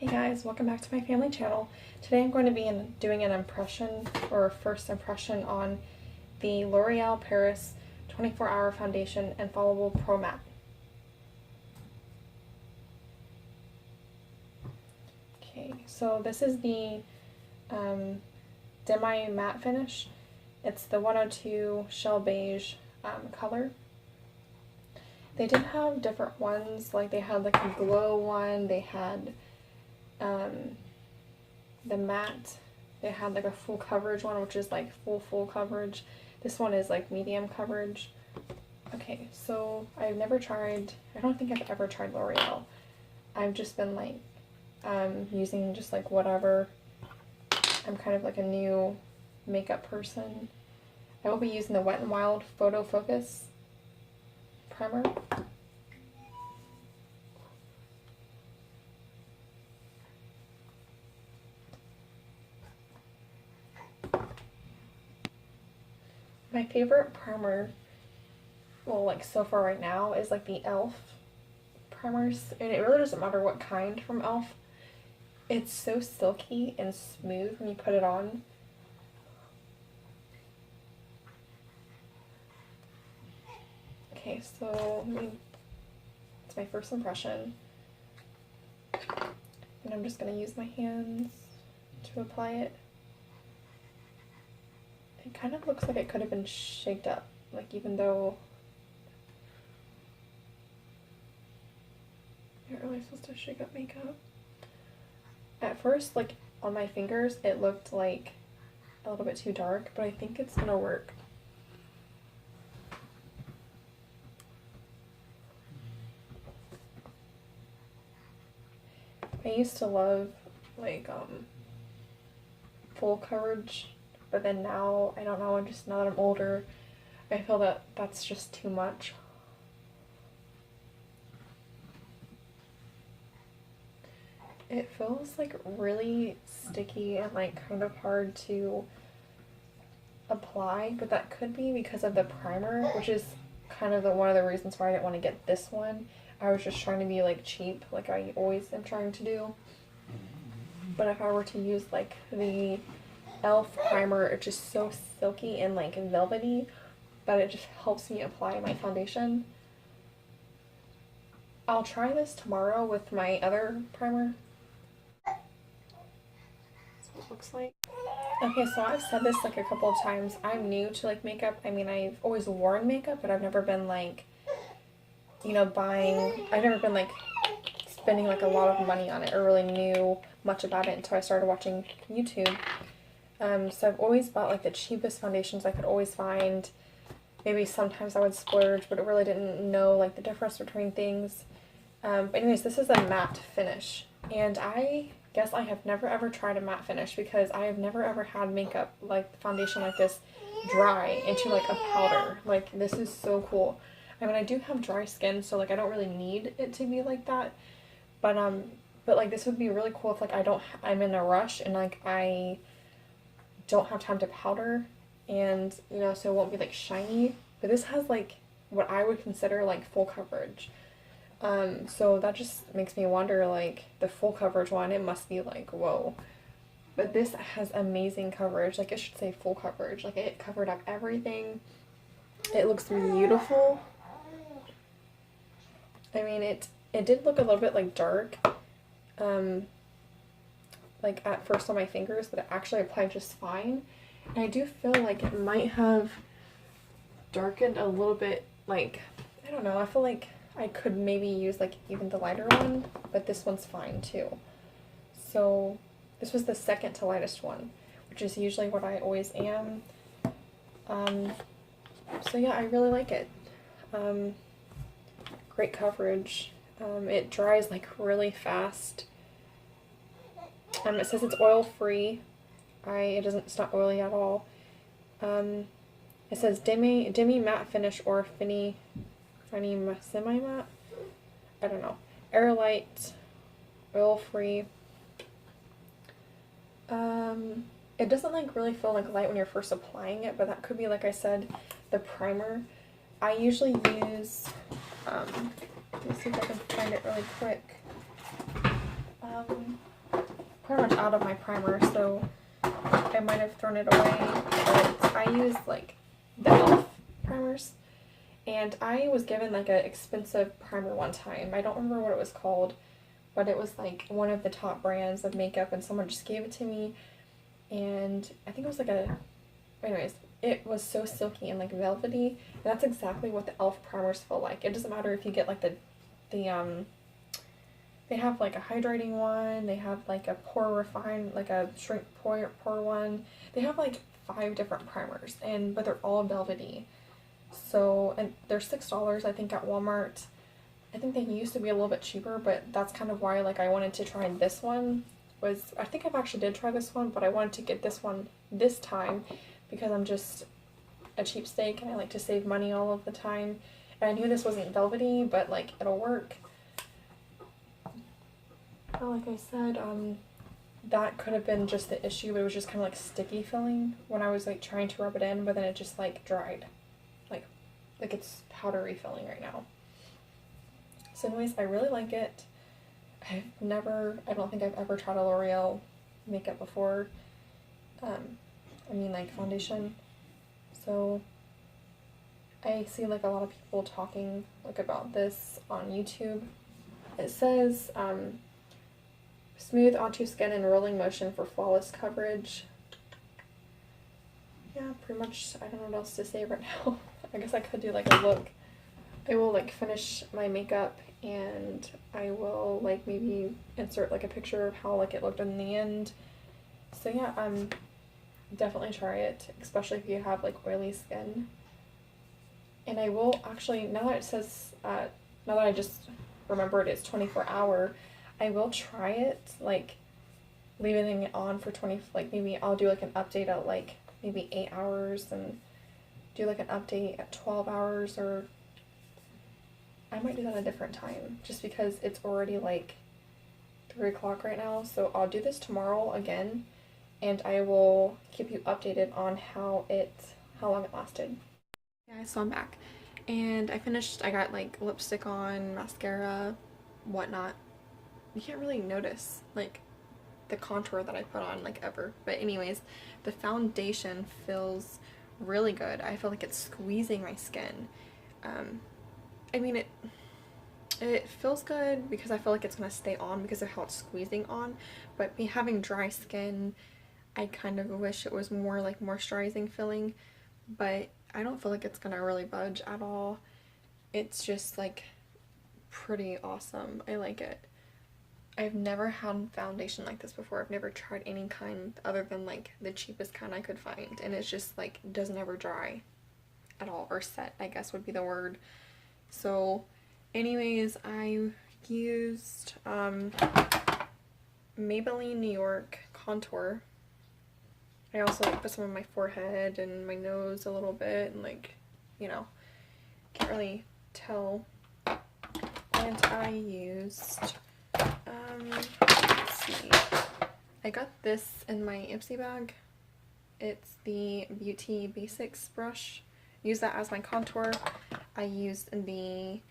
guys, welcome back to my family channel. Today I'm going to be doing an impression or first impression on the L'Oreal Paris 24-Hour Foundation Infallible Pro Matte. Okay, so this is the demi matte finish. It's the 102 Shell Beige color. They did have different ones, like they had like a glow one, they had the matte, they had like a full coverage one, which is like full coverage. This one is like medium coverage. Okay, so I don't think I've ever tried L'Oreal. I've just been like using just like whatever. I'm kind of like a new makeup person. I will be using the Wet n Wild Photo Focus primer. My favorite primer, well, like so far right now, is like the e.l.f. primers, and it really doesn't matter what kind from e.l.f. It's so silky and smooth when you put it on. Okay, so it's my first impression, and I'm just going to use my hands to apply it. It kind of looks like it could have been shaped up, like even though you're not really supposed to shake up makeup. At first, like on my fingers, it looked like a little bit too dark, but I think it's gonna work. I used to love like full coverage, but then now, I don't know, just now that I'm older, I feel that that's just too much. It feels like really sticky and like kind of hard to apply, but that could be because of the primer, which is kind of one of the reasons why I didn't want to get this one. I was just trying to be like cheap, like I always am trying to do. But if I were to use like the e.l.f. primer, it's just so silky and like velvety that it just helps me apply my foundation. I'll try this tomorrow with my other primer. That's what it looks like. Okay, so I've said this like a couple of times. I'm new to like makeup. I mean, I've always worn makeup, but I've never been like, you know, I've never been like spending like a lot of money on it or really knew much about it until I started watching YouTube. So I've always bought like the cheapest foundations I could always find. Maybe sometimes I would splurge, but I really didn't know like the difference between things. But anyways, this is a matte finish, and I guess I have never ever tried a matte finish because I have never ever had makeup like foundation like this dry into like a powder. Like, this is so cool. I mean, I do have dry skin, so like I don't really need it to be like that, but like this would be really cool if like I'm in a rush and like I don't have time to powder, and you know, so it won't be like shiny. But this has like what I would consider like full coverage. So that just makes me wonder, like the full coverage one, it must be like whoa. But this has amazing coverage. Like, it should say full coverage. Like, it covered up everything. It looks beautiful. I mean, it did look a little bit like dark, like at first on my fingers, but it actually applied just fine. And I do feel like it might have darkened a little bit, like, I don't know, I feel like I could maybe use like even the lighter one, but this one's fine too. So this was the second to lightest one, which is usually what I always am. So yeah, I really like it. Great coverage. It dries like really fast. It says it's oil free. It's not oily at all. It says demi matte finish or semi matte. I don't know. Air light, oil free. It doesn't like really feel like light when you're first applying it, but that could be, like I said, the primer. I usually use, let me see if I can find it really quick. pretty much out of my primer, so I might have thrown it away, but I use like the e.l.f. primers, and I was given like an expensive primer one time. I don't remember what it was called, but it was like one of the top brands of makeup, and someone just gave it to me, and I think it was like anyways, it was so silky and like velvety, and that's exactly what the e.l.f. primers feel like. It doesn't matter if you get like they have like a hydrating one, they have like a pore refine, like a shrink pore one. They have like 5 different primers, but they're all velvety. So, and they're $6 I think at Walmart. I think they used to be a little bit cheaper, but that's kind of why like I wanted to try this one. I think I've actually did try this one, but I wanted to get this one this time because I'm just a cheapskate and I like to save money all of the time. And I knew this wasn't velvety, but like it'll work. But like I said, that could have been just the issue. It was just kind of like sticky feeling when I was like trying to rub it in, but then it just like dried. Like it's powdery feeling right now. So anyways, I really like it. I don't think I've ever tried a L'Oreal makeup before. I mean like foundation. So I see like a lot of people talking like about this on YouTube. It says smooth onto skin in rolling motion for flawless coverage. Yeah, pretty much. I don't know what else to say right now. I guess I could do like a look. I will like finish my makeup and I will like maybe insert like a picture of how like it looked in the end. So yeah, definitely try it, especially if you have like oily skin. And I will actually, now that it says, now that I just remembered it's 24-hour, I will try it, like leaving it on for like maybe I'll do like an update at like maybe 8 hours and do like an update at 12 hours, or I might do that at a different time just because it's already like 3 o'clock right now. So I'll do this tomorrow again and I will keep you updated on how long it lasted. Yeah, so I'm back and I got like lipstick on, mascara, whatnot. You can't really notice like the contour that I put on like ever, but anyways, the foundation feels really good. I feel like it's squeezing my skin. I mean it feels good because I feel like it's gonna stay on because of how it's squeezing on, but me having dry skin, I kind of wish it was more like moisturizing feeling, but I don't feel like it's gonna really budge at all. It's just like pretty awesome. I like it. I've never had foundation like this before. I've never tried any kind other than like the cheapest kind I could find, and it's just like doesn't ever dry at all, or set I guess would be the word. So anyways, I used Maybelline New York contour. I also like put some on my forehead and my nose a little bit, and like, you know, can't really tell. And I used let's see, I got this in my Ipsy bag. It's the Beauty Basics brush. Use that as my contour. I used the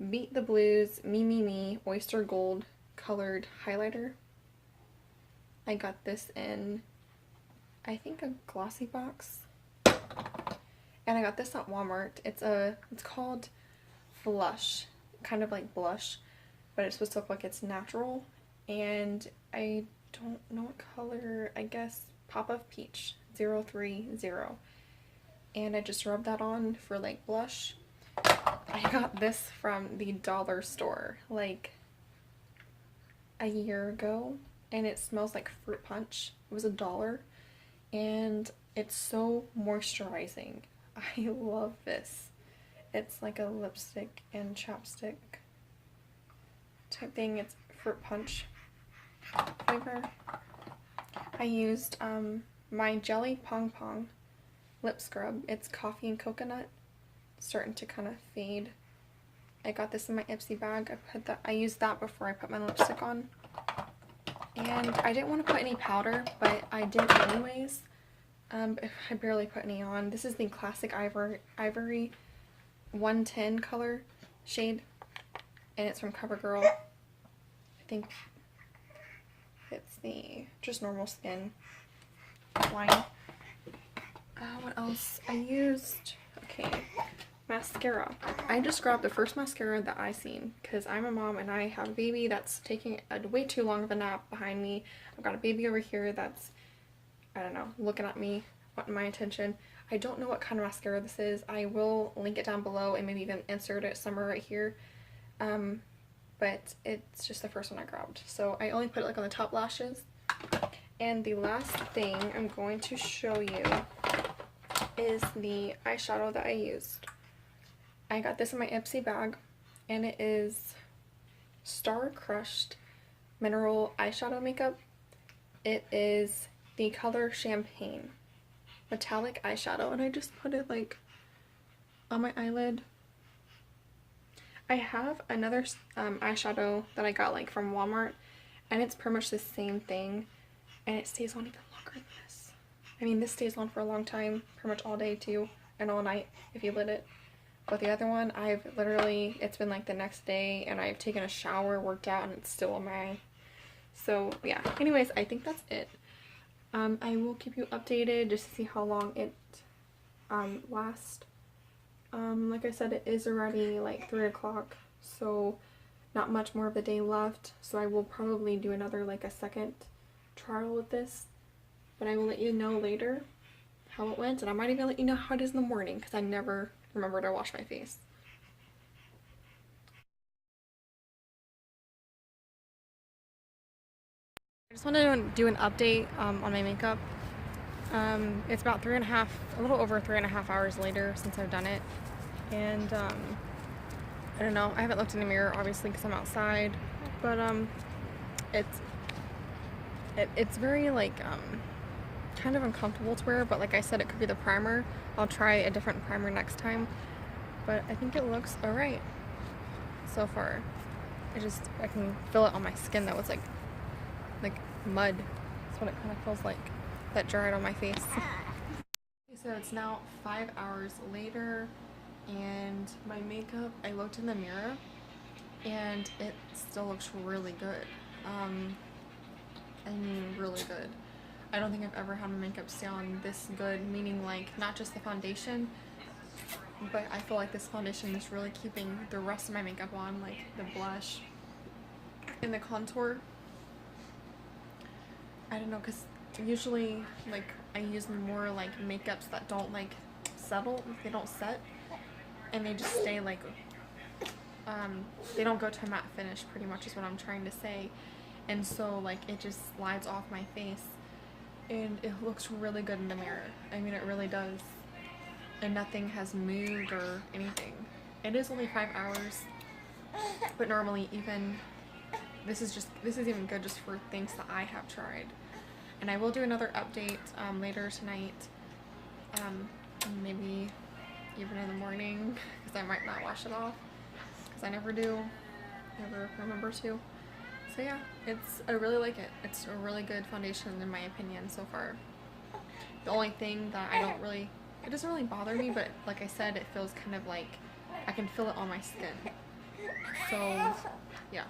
Beat the Blues Me Oyster Gold colored highlighter. I got this in, I think, a glossy box. And I got this at Walmart. It's called Flush, kind of like blush, but it's supposed to look like it's natural. And I don't know what color, I guess Pop of Peach 030. And I just rubbed that on for like blush. I got this from the dollar store like a year ago, and it smells like fruit punch. It was $1, and it's so moisturizing. I love this. It's like a lipstick and chapstick type thing. It's fruit punch flavor. I used my Jelly Pong Pong lip scrub. It's coffee and coconut. It's starting to kind of fade. I got this in my Ipsy bag. I used that before I put my lipstick on. And I didn't want to put any powder, but I did anyways. I barely put any on. This is the Classic Ivory 110 color shade, and it's from CoverGirl. I think it's the just normal skin line. What else? I used, okay, mascara. I just grabbed the first mascara that I seen because I'm a mom and I have a baby that's taking a way too long of a nap behind me. I've got a baby over here that's, I don't know, looking at me, wanting my attention. I don't know what kind of mascara this is. I will link it down below and maybe even insert it somewhere right here. But it's just the first one I grabbed. So I only put it like on the top lashes. And the last thing I'm going to show you is the eyeshadow that I used. I got this in my Ipsy bag, and it is Star Crushed Mineral Eyeshadow Makeup. It is the color Champagne metallic eyeshadow, and I just put it like on my eyelid. I have another eyeshadow that I got like from Walmart, and it's pretty much the same thing, and it stays on even longer than this. I mean, this stays on for a long time, pretty much all day too, and all night if you lit it. But the other one, I've literally, it's been like the next day, and I've taken a shower, worked out, and it's still on my eye. So yeah, anyways, I think that's it. I will keep you updated just to see how long it lasts. Like I said, it is already like 3 o'clock, so not much more of the day left. So I will probably do another, like a second trial with this, but I will let you know later how it went, and I might even let you know how it is in the morning because I never remember to wash my face. I just wanted to do an update on my makeup. It's about a little over 3.5 hours later since I've done it, and I don't know, I haven't looked in the mirror obviously because I'm outside, but it's very like kind of uncomfortable to wear, but like I said, it could be the primer. I'll try a different primer next time, but I think it looks alright so far. I can feel it on my skin though. It's like mud. That's what it kind of feels like, that dried on my face. So it's now 5 hours later, and my makeup, I looked in the mirror and it still looks really good. I mean really good. I don't think I've ever had my makeup stay on this good, meaning like not just the foundation, but I feel like this foundation is really keeping the rest of my makeup on, like the blush and the contour. I don't know, because usually like I use more like makeups that don't like settle, they don't set, and they just stay like they don't go to a matte finish, pretty much is what I'm trying to say. And so like it just slides off my face, and it looks really good in the mirror. I mean, it really does, and nothing has moved or anything. It is only 5 hours, but normally even this is even good just for things that I have tried. And I will do another update later tonight, maybe even in the morning, because I might not wash it off, because I never do, never remember to. So yeah, I really like it. It's a really good foundation in my opinion so far. The only thing that it doesn't really bother me, but like I said, it feels kind of like I can feel it on my skin. So yeah.